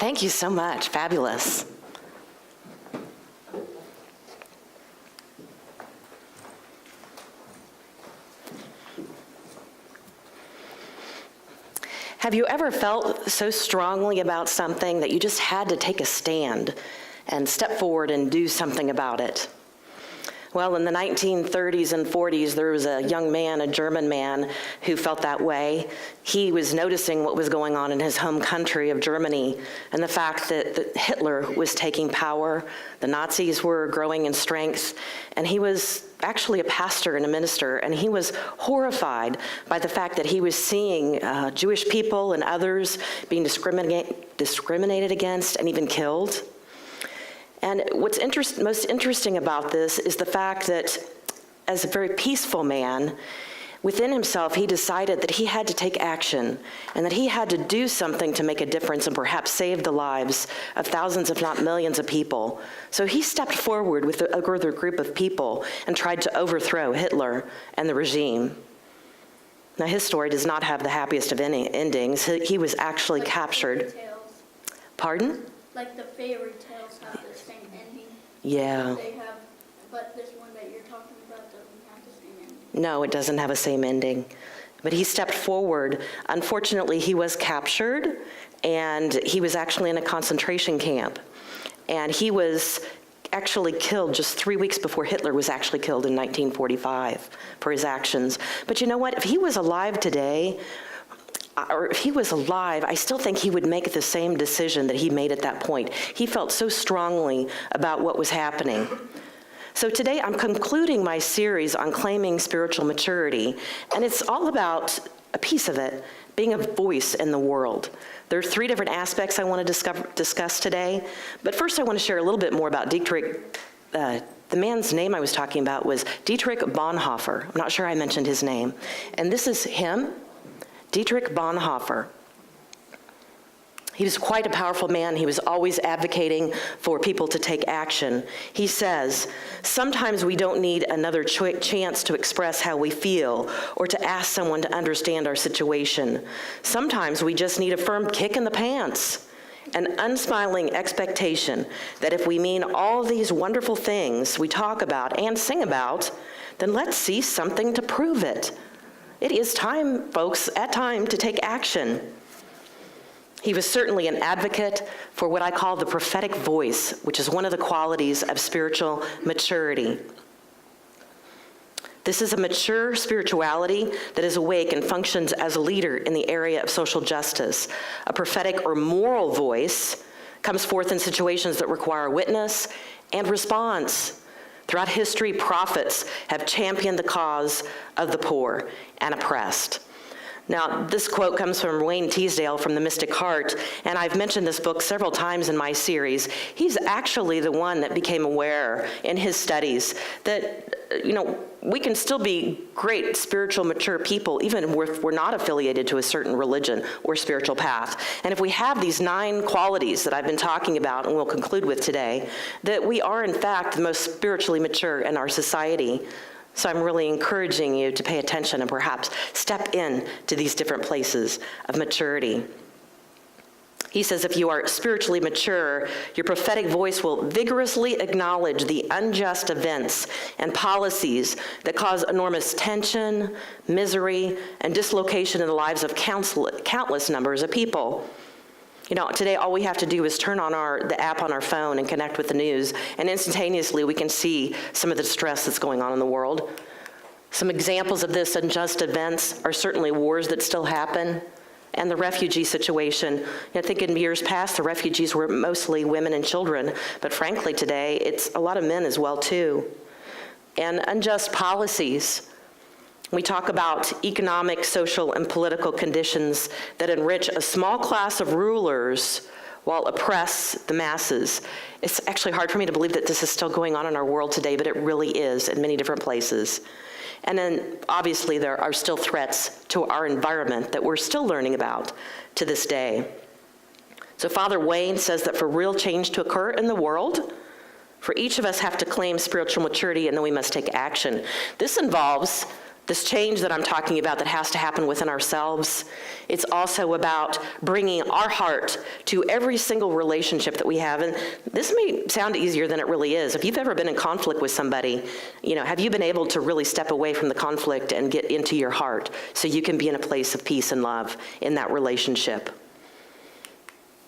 Thank you so much. Fabulous. Have you ever felt so strongly about something that you just had to take a stand and step forward and do something about it? Well, in the 1930s and 40s, there was a young man, a German man, who felt that way. He was noticing what was going on in his home country of Germany and the fact that Hitler was taking power, the Nazis were growing in strength, and he was actually a pastor and a minister, and he was horrified by the fact that he was seeing Jewish people and others being discriminated against and even killed. And what's most interesting about this is the fact that as a very peaceful man, within himself, he decided that he had to take action and that he had to do something to make a difference and perhaps save the lives of thousands, if not millions of people. So he stepped forward with a group of people and tried to overthrow Hitler and the regime. Now, his story does not have the happiest of endings. He was actually like captured. Pardon? Like the fairy tales have the same ending. Yeah. They have, but this one that you're talking about doesn't have the same ending. No, it doesn't have a same ending. But he stepped forward. Unfortunately, he was captured, and he was actually in a concentration camp. And he was actually killed just 3 weeks before Hitler was actually killed in 1945 for his actions. But you know what? If he was alive today, or if he was alive, I still think he would make the same decision that he made at that point. He felt so strongly about what was happening. So today I'm concluding my series on claiming spiritual maturity, and it's all about a piece of it, being a voice in the world. There are 3 different aspects I want to discuss today, but first I want to share a little bit more about Dietrich. The man's name I was talking about was Dietrich Bonhoeffer. I'm not sure I mentioned his name. And this is him. Dietrich Bonhoeffer. He was quite a powerful man. He was always advocating for people to take action. He says, sometimes we don't need another chance to express how we feel or to ask someone to understand our situation. Sometimes we just need a firm kick in the pants, an unsmiling expectation that if we mean all these wonderful things we talk about and sing about, then let's see something to prove it. It is time, folks, to take action. He was certainly an advocate for what I call the prophetic voice, which is one of the qualities of spiritual maturity. This is a mature spirituality that is awake and functions as a leader in the area of social justice. A prophetic or moral voice comes forth in situations that require witness and response. Throughout history, prophets have championed the cause of the poor and oppressed. Now, this quote comes from Wayne Teasdale from The Mystic Heart, and I've mentioned this book several times in my series. He's actually the one that became aware in his studies that, we can still be great spiritual mature people even if we're not affiliated to a certain religion or spiritual path. And if we have these 9 qualities that I've been talking about and we'll conclude with today, that we are in fact the most spiritually mature in our society. So I'm really encouraging you to pay attention and perhaps step in to these different places of maturity. He says if you are spiritually mature, your prophetic voice will vigorously acknowledge the unjust events and policies that cause enormous tension, misery, and dislocation in the lives of countless numbers of people. Today all we have to do is turn on the app on our phone and connect with the news, and instantaneously we can see some of the distress that's going on in the world. Some examples of this unjust events are certainly wars that still happen, and the refugee situation. I think in years past, the refugees were mostly women and children, but frankly today, it's a lot of men as well too. And unjust policies. We talk about economic, social, and political conditions that enrich a small class of rulers while oppress the masses. It's actually hard for me to believe that this is still going on in our world today, but it really is in many different places. And then obviously there are still threats to our environment that we're still learning about to this day. So Father Wayne says that for real change to occur in the world, for each of us have to claim spiritual maturity, and then we must take action. This involves This change that I'm talking about that has to happen within ourselves, it's also about bringing our heart to every single relationship that we have. And this may sound easier than it really is. If you've ever been in conflict with somebody, have you been able to really step away from the conflict and get into your heart so you can be in a place of peace and love in that relationship?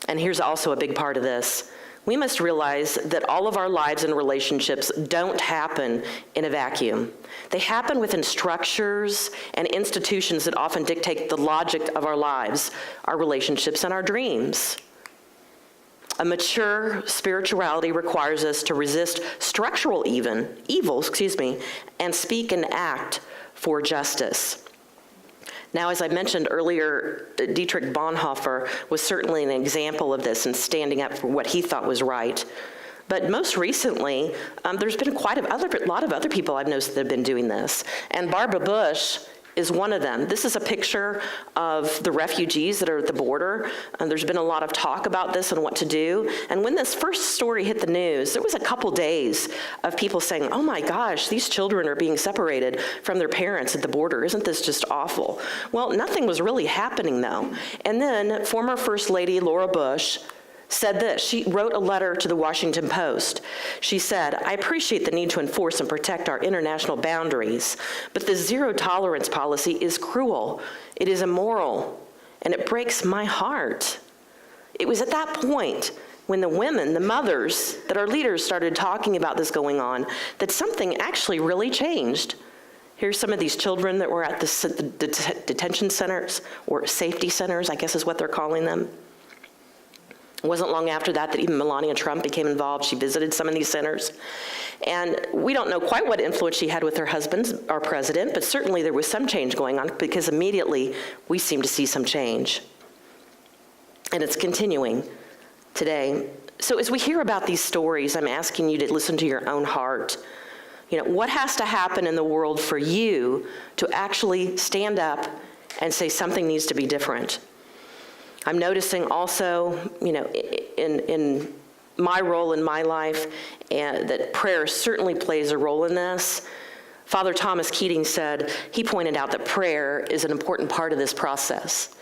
And here's also a big part of this. We must realize that all of our lives and relationships don't happen in a vacuum. They happen within structures and institutions that often dictate the logic of our lives, our relationships, and our dreams. A mature spirituality requires us to resist structural evil, and speak and act for justice. Now, as I mentioned earlier, Dietrich Bonhoeffer was certainly an example of this and standing up for what he thought was right. But most recently, there's been a lot of other people I've noticed that have been doing this. And Barbara Bush is one of them. This is a picture of the refugees that are at the border. There's been a lot of talk about this and what to do. And when this first story hit the news, there was a couple days of people saying, oh my gosh, these children are being separated from their parents at the border. Isn't this just awful? Well, nothing was really happening though. And then former First Lady Laura Bush said this. She wrote a letter to the Washington Post. She said, I appreciate the need to enforce and protect our international boundaries, but the zero tolerance policy is cruel, it is immoral, and it breaks my heart. It was at that point when the women, the mothers, that are leaders started talking about this going on, that something actually really changed. Here's some of these children that were at the detention centers, or safety centers, I guess is what they're calling them. It wasn't long after that even Melania Trump became involved. She visited some of these centers. And we don't know quite what influence she had with her husband, our president, but certainly there was some change going on because immediately we seem to see some change. And it's continuing today. So as we hear about these stories, I'm asking you to listen to your own heart. What has to happen in the world for you to actually stand up and say something needs to be different? I'm noticing also, in my role in my life, and that prayer certainly plays a role in this. Father Thomas Keating he pointed out that prayer is an important part of this process.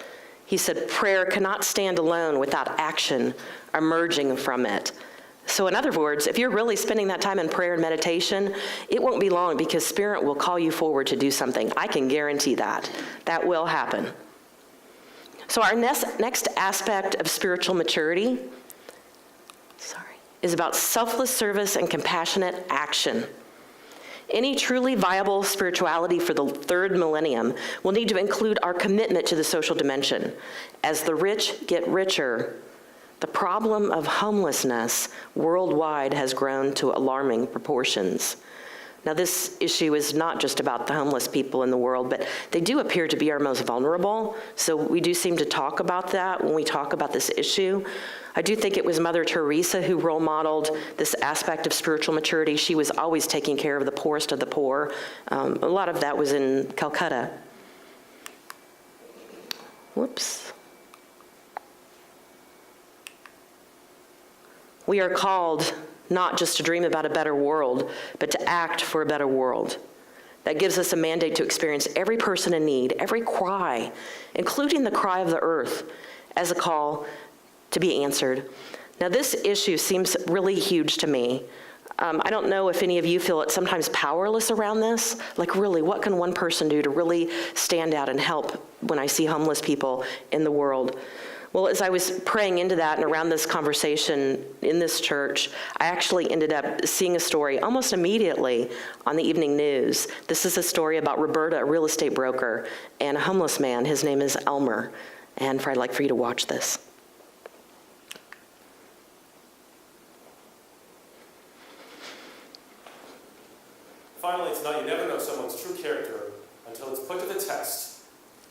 He said, prayer cannot stand alone without action emerging from it. So in other words, if you're really spending that time in prayer and meditation, it won't be long because Spirit will call you forward to do something. I can guarantee that. That will happen. So our next aspect of spiritual maturity, is about selfless service and compassionate action. Any truly viable spirituality for the third millennium will need to include our commitment to the social dimension. As the rich get richer, the problem of homelessness worldwide has grown to alarming proportions. Now, this issue is not just about the homeless people in the world, but they do appear to be our most vulnerable. So we do seem to talk about that when we talk about this issue. I do think it was Mother Teresa who role modeled this aspect of spiritual maturity. She was always taking care of the poorest of the poor. A lot of that was in Calcutta. Whoops. We are called not just to dream about a better world, but to act for a better world. That gives us a mandate to experience every person in need, every cry, including the cry of the earth, as a call to be answered. Now, this issue seems really huge to me. I don't know if any of you feel it sometimes powerless around this. Like, really, what can one person do to really stand out and help when I see homeless people in the world? Well, as I was praying into that and around this conversation in this church, I actually ended up seeing a story almost immediately on the evening news. This is a story about Roberta, a real estate broker, and a homeless man. His name is Elmer. And I'd like for you to watch this. Finally, tonight, you never know someone's true character until it's put to the test.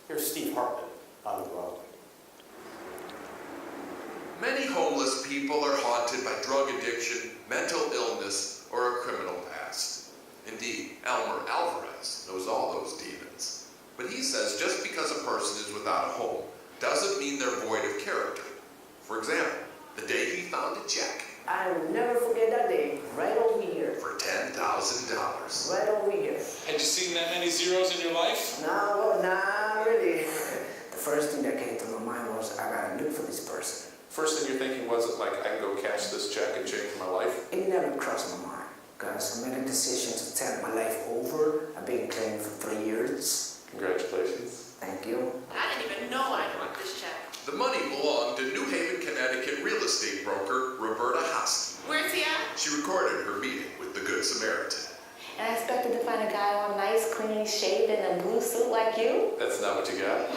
Here's Steve Hartman on the road. Many homeless people are haunted by drug addiction, mental illness, or a criminal past. Indeed, Elmer Alvarez knows all those demons. But he says just because a person is without a home doesn't mean they're void of character. For example, the day he found a check I will never forget that day, right over here. For $10,000. Right over here. Had you seen that many zeros in your life? No, not really. The first thing that came to my mind was, I gotta look for this person. First thing you're thinking wasn't like, I can go cash this check and change my life? It never crossed my mind, because I made a decision to take my life over. I've been clean for 3 years. Congratulations. Thank you. I didn't even know I'd want this check. The money belonged to New Haven, Connecticut real estate broker Roberta Hosky. Where's he at? She recorded her meeting with the Good Samaritan. And I expected to find a guy all nice, cleanly shaved in a blue suit like you. That's not what you got?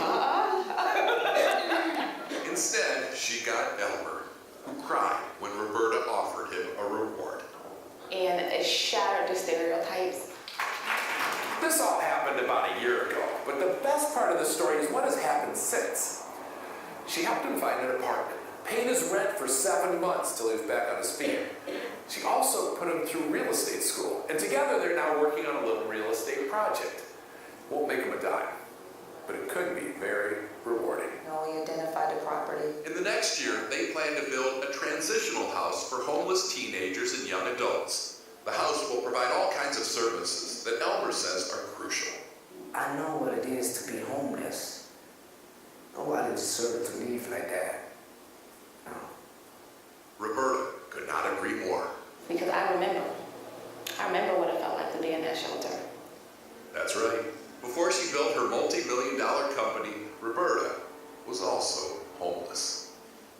Instead, she got Elmer, who cried when Roberta offered him a reward. And it shattered the stereotypes. This all happened about a year ago, but the best part of the story is what has happened since. She helped him find an apartment, paid his rent for 7 months till he was back on his feet. She also put him through real estate school, and together they're now working on a little real estate project. Won't make him a dime, but it could be very rewarding. No, we identified the property. In the next year, they plan to build a transitional house for homeless teenagers and young adults. The house will provide all kinds of services that Elmer says are crucial. I know what it is to be homeless. Nobody deserves to live like that. No. Roberta could not agree more. Because I remember what it felt like to be in that shelter. That's right. Before she built her multi-million-dollar company, Roberta was also homeless.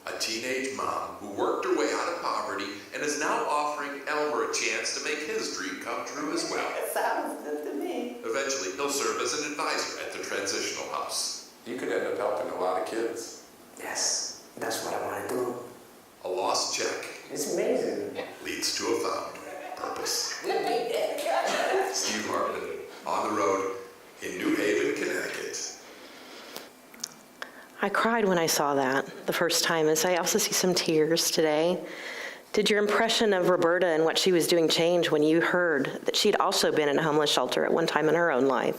A teenage mom who worked her way out of poverty and is now offering Elmer a chance to make his dream come true as well. Sounds good to me. Eventually, he'll serve as an advisor at the transitional house. You could end up helping a lot of kids. Yes, that's what I want to do. A lost check It's amazing. leads to a found purpose. Steve Hartman, on the road in New Haven, Connecticut. I cried when I saw that the first time, as I also see some tears today. Did your impression of Roberta and what she was doing change when you heard that she'd also been in a homeless shelter at one time in her own life?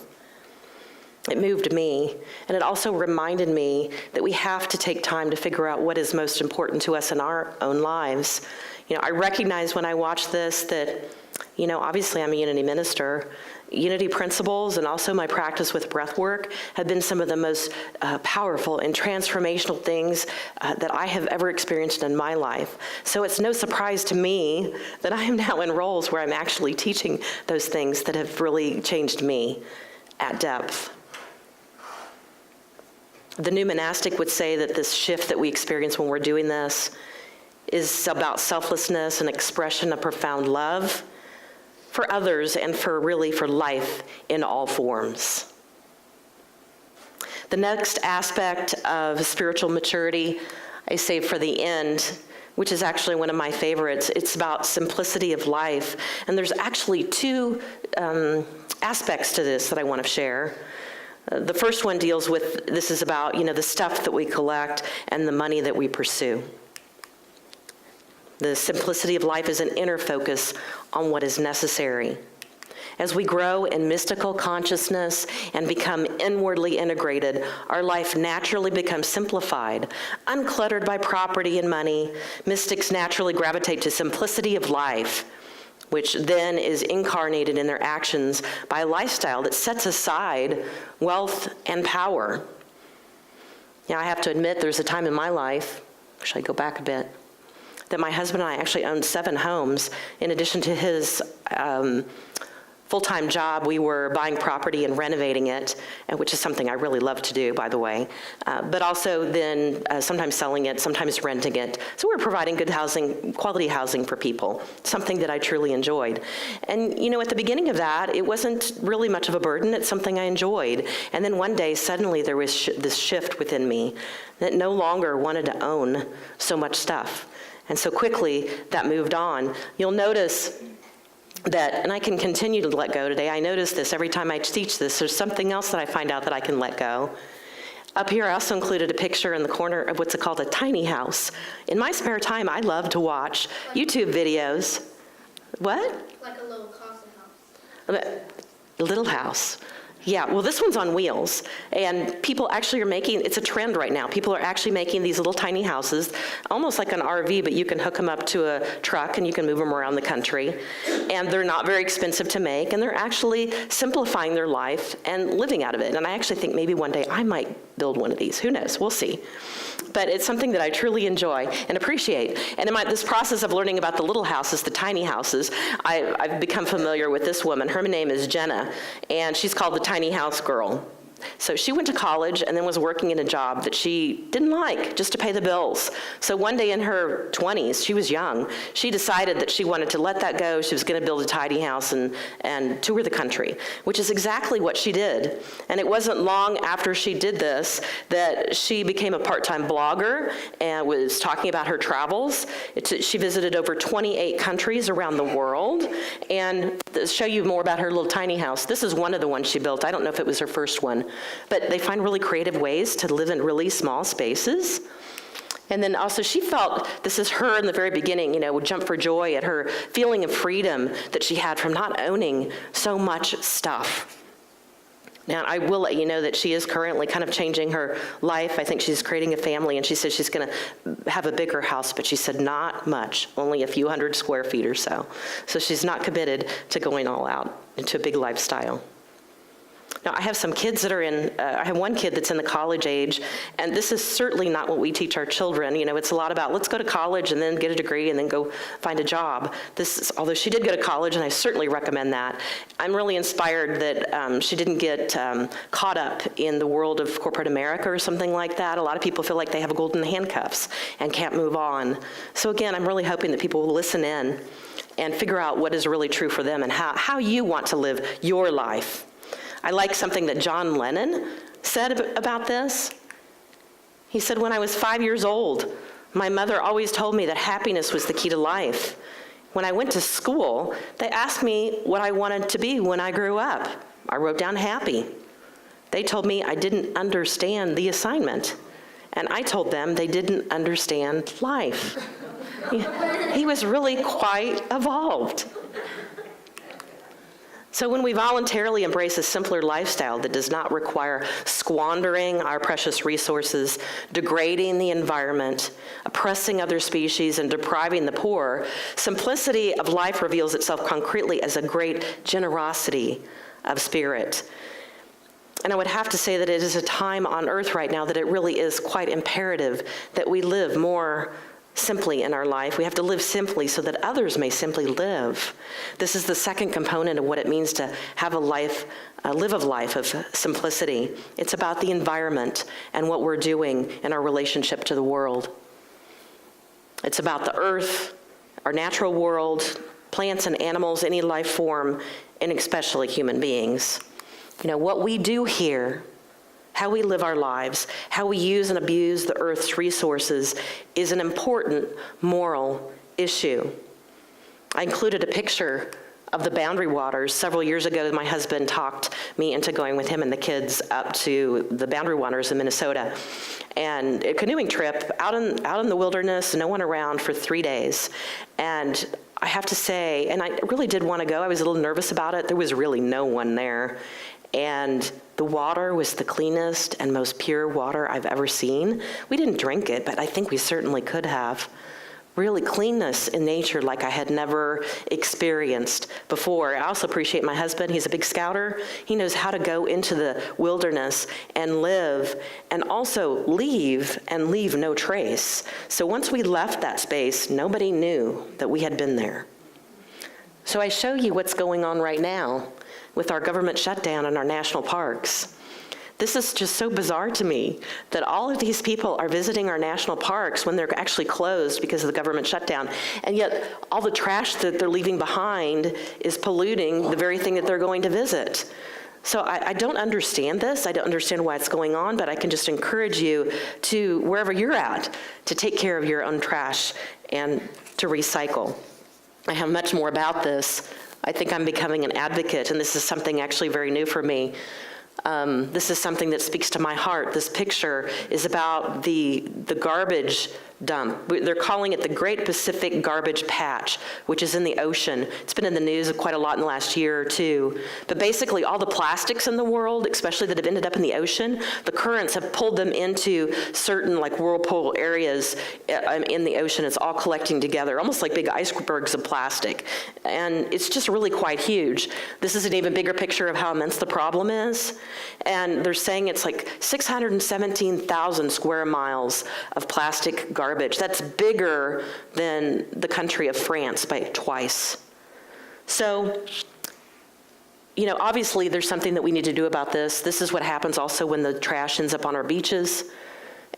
It moved me, and it also reminded me that we have to take time to figure out what is most important to us in our own lives. I recognize when I watch this that, obviously I'm a Unity minister. Unity principles and also my practice with breath work have been some of the most powerful and transformational things that I have ever experienced in my life. So it's no surprise to me that I am now in roles where I'm actually teaching those things that have really changed me at depth. The new monastic would say that this shift that we experience when we're doing this is about selflessness and expression of profound love for others and for life in all forms. The next aspect of spiritual maturity, I save for the end, which is actually one of my favorites. It's about simplicity of life. And there's actually two aspects to this that I want to share. The first one deals with, this is about, the stuff that we collect and the money that we pursue. The simplicity of life is an inner focus on what is necessary. As we grow in mystical consciousness and become inwardly integrated, our life naturally becomes simplified, uncluttered by property and money. Mystics naturally gravitate to simplicity of life, which then is incarnated in their actions by a lifestyle that sets aside wealth and power. Now, I have to admit, there's a time in my life, should I go back a bit, that my husband and I actually owned 7 homes. In addition to his full-time job, we were buying property and renovating it, which is something I really love to do, by the way, but also then sometimes selling it, sometimes renting it. So we were providing good housing, quality housing for people, something that I truly enjoyed. And at the beginning of that, it wasn't really much of a burden. It's something I enjoyed. And then one day, suddenly there was this shift within me that no longer wanted to own so much stuff. And so quickly, that moved on. You'll notice that, and I can continue to let go today. I notice this every time I teach this. There's something else that I find out that I can let go. Up here, I also included a picture in the corner of what's called a tiny house. In my spare time, I love to watch YouTube videos. What? Like a little casa house. A little house. Yeah, well, this one's on wheels, and people actually are making, it's a trend right now. People are actually making these little tiny houses, almost like an RV, but you can hook them up to a truck and you can move them around the country. And they're not very expensive to make, and they're actually simplifying their life and living out of it. And I actually think maybe one day I might build one of these. Who knows? We'll see. But it's something that I truly enjoy and appreciate. And in this process of learning about the little houses, the tiny houses, I've become familiar with this woman. Her name is Jenna, and she's called the Tiny House Girl. So she went to college and then was working in a job that she didn't like, just to pay the bills. So one day in her 20s, she was young, she decided that she wanted to let that go. She was going to build a tiny house and tour the country, which is exactly what she did. And it wasn't long after she did this that she became a part-time blogger and was talking about her travels. She visited over 28 countries around the world. And to show you more about her little tiny house, this is one of the ones she built. I don't know if it was her first one. But they find really creative ways to live in really small spaces. And then also she felt, this is her in the very beginning, would jump for joy at her feeling of freedom that she had from not owning so much stuff. Now, I will let you know that she is currently kind of changing her life. I think she's creating a family, and she says she's going to have a bigger house, but she said not much, only a few hundred square feet or so. So she's not committed to going all out into a big lifestyle. Now, I have some kids that are I have one kid that's in the college age, and this is certainly not what we teach our children. It's a lot about, let's go to college and then get a degree and then go find a job. Although she did go to college, and I certainly recommend that, I'm really inspired that she didn't get caught up in the world of corporate America or something like that. A lot of people feel like they have golden handcuffs and can't move on. So again, I'm really hoping that people will listen in and figure out what is really true for them and how you want to live your life. I like something that John Lennon said about this. He said, when I was 5 years old, my mother always told me that happiness was the key to life. When I went to school, they asked me what I wanted to be when I grew up. I wrote down happy. They told me I didn't understand the assignment, and I told them they didn't understand life. He was really quite evolved. So when we voluntarily embrace a simpler lifestyle that does not require squandering our precious resources, degrading the environment, oppressing other species, and depriving the poor, simplicity of life reveals itself concretely as a great generosity of spirit. And I would have to say that it is a time on earth right now that it really is quite imperative that we live more simply in our life. We have to live simply so that others may simply live. This is the second component of what it means to have live a life of simplicity. It's about the environment and what we're doing in our relationship to the world. It's about the earth, our natural world, plants and animals, any life form, and especially human beings. What we do here, how we live our lives, how we use and abuse the earth's resources is an important moral issue. I included a picture of the Boundary Waters. Several years ago, my husband talked me into going with him and the kids up to the Boundary Waters in Minnesota. And a canoeing trip out in the wilderness, no one around for 3 days. And I have to say, and I really did want to go, I was a little nervous about it. There was really no one there. And the water was the cleanest and most pure water I've ever seen. We didn't drink it, but I think we certainly could have. Really cleanness in nature like I had never experienced before. I also appreciate my husband. He's a big scouter. He knows how to go into the wilderness and live and also leave and leave no trace. So once we left that space, nobody knew that we had been there. So I show you what's going on right now with our government shutdown in our national parks. This is just so bizarre to me that all of these people are visiting our national parks when they're actually closed because of the government shutdown, and yet all the trash that they're leaving behind is polluting the very thing that they're going to visit. So I don't understand this. I don't understand why it's going on, but I can just encourage you to, wherever you're at, to take care of your own trash and to recycle. I have much more about this. I think I'm becoming an advocate, and this is something actually very new for me. This is something that speaks to my heart. This picture is about the garbage dump. They're calling it the Great Pacific Garbage Patch, which is in the ocean. It's been in the news quite a lot in the last year or two. But basically, all the plastics in the world, especially that have ended up in the ocean, the currents have pulled them into certain like whirlpool areas in the ocean. It's all collecting together, almost like big icebergs of plastic. And it's just really quite huge. This is an even bigger picture of how immense the problem is. And they're saying it's like 617,000 square miles of plastic garbage. That's bigger than the country of France by twice. So, you know, obviously there's something that we need to do about this. This is what happens also when the trash ends up on our beaches.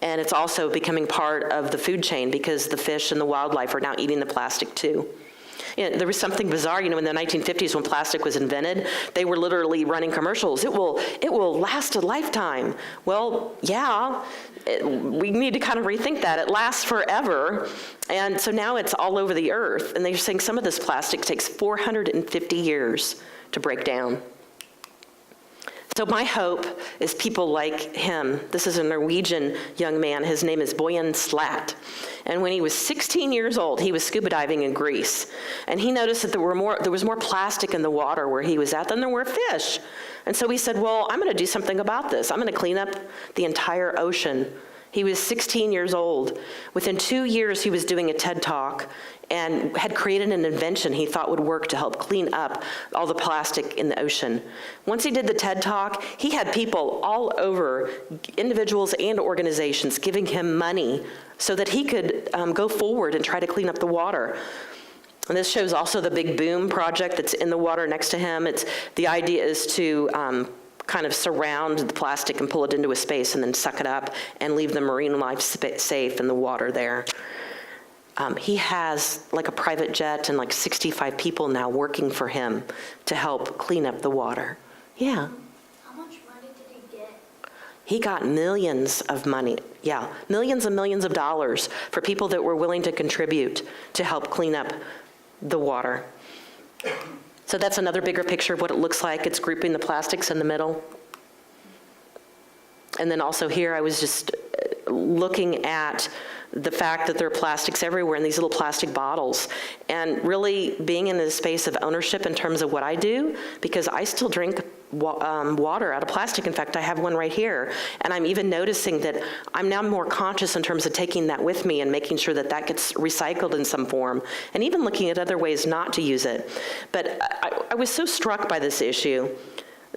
And it's also becoming part of the food chain because the fish and the wildlife are now eating the plastic too. You know, there was something bizarre, you know, in the 1950s when plastic was invented, they were literally running commercials. It will last a lifetime. Well, yeah, we need to kind of rethink that. It lasts forever. And so now it's all over the earth. And they're saying some of this plastic takes 450 years to break down. So my hope is people like him. This is a Norwegian young man. His name is Boyan Slat. And when he was 16 years old, he was scuba diving in Greece. And he noticed that there was more plastic in the water where he was at than there were fish. And so he said, well, I'm going to do something about this. I'm going to clean up the entire ocean. He was 16 years old. Within 2 years, he was doing a TED Talk and had created an invention he thought would work to help clean up all the plastic in the ocean. Once he did the TED Talk, he had people all over, individuals and organizations, giving him money so that he could go forward and try to clean up the water. And this shows also the Big Boom project that's in the water next to him. The idea is to kind of surround the plastic and pull it into a space and then suck it up and leave the marine life safe in the water there. He has like a private jet and like 65 people now working for him to help clean up the water. Yeah. How much money did he get? He got millions of money. Yeah, millions and millions of dollars for people that were willing to contribute to help clean up the water. So that's another bigger picture of what it looks like. It's grouping the plastics in the middle. And then also here, I was just looking at the fact that there are plastics everywhere in these little plastic bottles, and really being in a space of ownership in terms of what I do, because I still drink water out of plastic. In fact, I have one right here, and I'm even noticing that I'm now more conscious in terms of taking that with me and making sure that that gets recycled in some form, and even looking at other ways not to use it. But I was so struck by this issue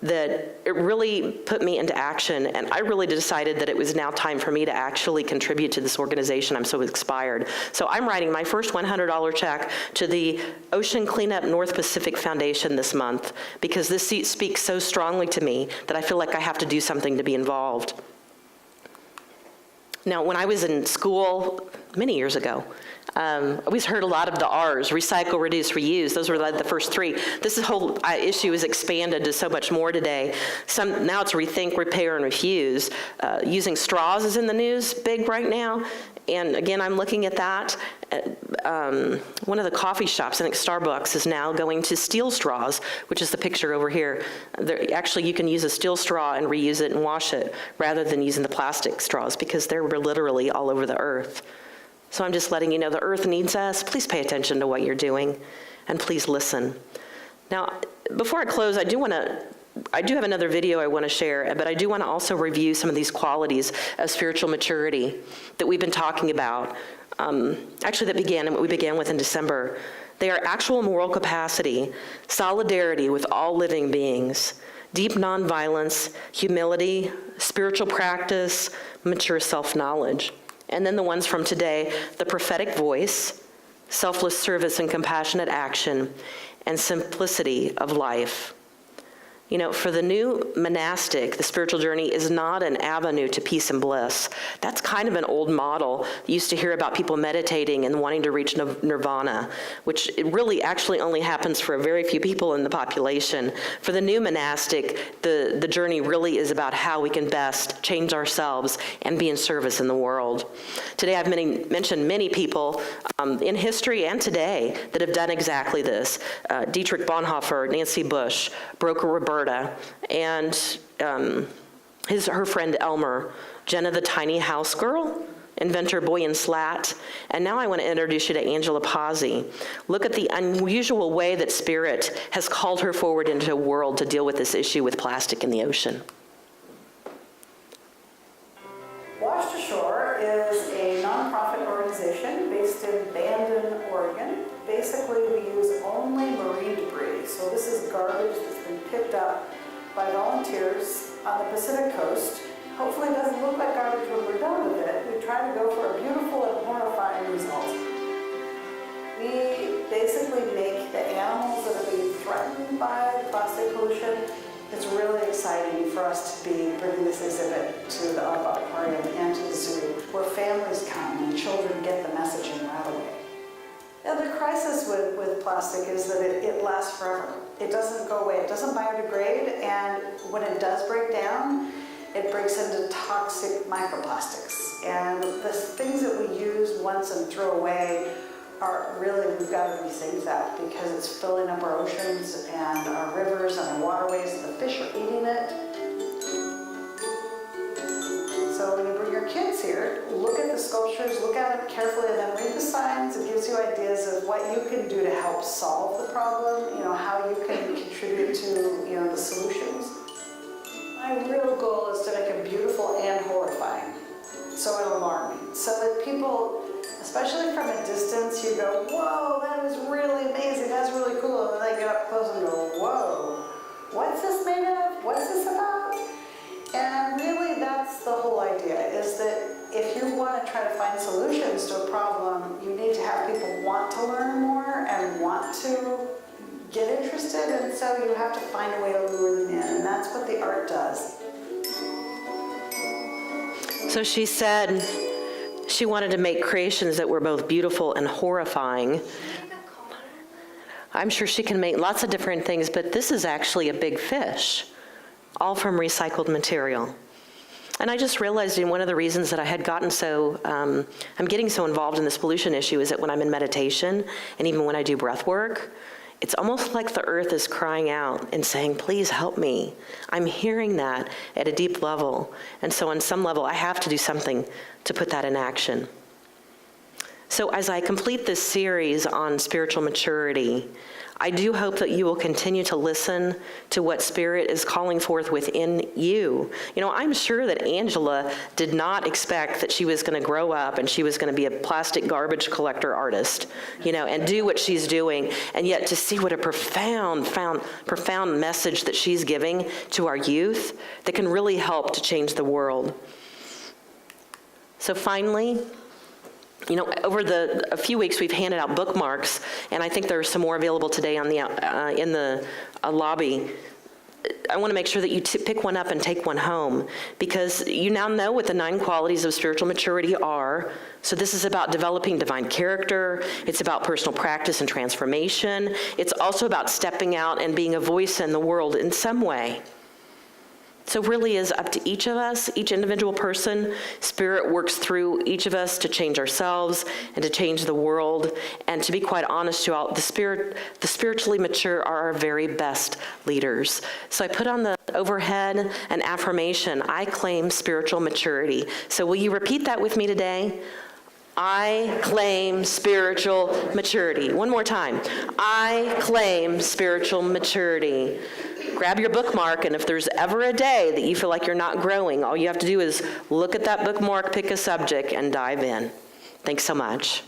that it really put me into action, and I really decided that it was now time for me to actually contribute to this organization. I'm so inspired. So I'm writing my first $100 check to the Ocean Cleanup North Pacific Foundation this month, because this speaks so strongly to me that I feel like I have to do something to be involved. Now, when I was in school many years ago, I always heard a lot of the R's: recycle, reduce, reuse. Those were the first three. This whole issue is expanded to so much more today. Now it's rethink, repair, and refuse. Using straws is in the news big right now. And again, I'm looking at that. One of the coffee shops, I think Starbucks, is now going to steel straws, which is the picture over here. Actually, you can use a steel straw and reuse it and wash it rather than using the plastic straws, because they're literally all over the earth. So I'm just letting you know the earth needs us. Please pay attention to what you're doing, and please listen. Now, before I close, I do have another video I want to share, but I do want to also review some of these qualities of spiritual maturity that we've been talking about. Actually, we began with in December. They are actual moral capacity, solidarity with all living beings, deep nonviolence, humility, spiritual practice, mature self-knowledge. And then the ones from today: the prophetic voice, selfless service and compassionate action, and simplicity of life. You know, for the new monastic, the spiritual journey is not an avenue to peace and bliss. That's kind of an old model. You used to hear about people meditating and wanting to reach nirvana, which it really actually only happens for a very few people in the population. For the new monastic, the journey really is about how we can best change ourselves and be in service in the world. Today I've mentioned many people in history and today that have done exactly this. Dietrich Bonhoeffer, Nancy Bush, Broker Roberta, and her friend Elmer, Jenna the tiny house girl. inventor Boyan Slat, and now I want to introduce you to Angela Pazzi. Look at the unusual way that Spirit has called her forward into a world to deal with this issue with plastic in the ocean. Wash to Shore is a nonprofit organization based in Bandon, Oregon. Basically, we use only marine debris. So this is garbage that's been picked up by volunteers on the Pacific coast. Hopefully it doesn't look like garbage when we're done with it. We try to go for a beautiful and horrifying result. We basically make the animals that are being threatened by plastic pollution. It's really exciting for us to be bringing this exhibit to the aquarium and to the zoo, where families come and children get the messaging right away. Now, the crisis with plastic is that it lasts forever. It doesn't go away. It doesn't biodegrade, and when it does break down, it breaks into toxic microplastics. And the things that we use once and throw away are really, we've got to rethink that, because it's filling up our oceans and our rivers and our waterways, and the fish are eating it. So when you bring your kids here, look at the sculptures, look at them carefully, and then read the signs. It gives you ideas of what you can do to help solve the problem, how you can contribute to, the solutions. My real goal is to make it beautiful and horrifying, so alarming, so that people, especially from a distance, you go, whoa, that was really amazing, that's really cool, and then they get up close and go, whoa, what's this made of? What's this about? And really, that's the whole idea, is that if you want to try to find solutions to a problem, you need to have people want to learn more and want to get interested, and so you have to find a way to lure them in, and that's what the art does. So she said she wanted to make creations that were both beautiful and horrifying. I'm sure she can make lots of different things, but this is actually a big fish, all from recycled material. And I just realized one of the reasons that I had gotten I'm getting so involved in this pollution issue is that when I'm in meditation, and even when I do breath work, it's almost like the earth is crying out and saying, please help me. I'm hearing that at a deep level. And so on some level, I have to do something to put that in action. So as I complete this series on spiritual maturity, I do hope that you will continue to listen to what Spirit is calling forth within you. I'm sure that Angela did not expect that she was going to grow up and she was going to be a plastic garbage collector artist, and do what she's doing. And yet to see what a profound message that she's giving to our youth that can really help to change the world. So finally, over a few weeks, we've handed out bookmarks, and I think there are some more available today in the lobby. I want to make sure that you pick one up and take one home, because you now know what the 9 qualities of spiritual maturity are. So this is about developing divine character. It's about personal practice and transformation. It's also about stepping out and being a voice in the world in some way. So it really is up to each of us, each individual person. Spirit works through each of us to change ourselves and to change the world. And to be quite honest, you all, the spiritually mature are our very best leaders. So I put on the overhead an affirmation: I claim spiritual maturity. So will you repeat that with me today? I claim spiritual maturity. One more time. I claim spiritual maturity. Grab your bookmark, and if there's ever a day that you feel like you're not growing, all you have to do is look at that bookmark, pick a subject, and dive in. Thanks so much.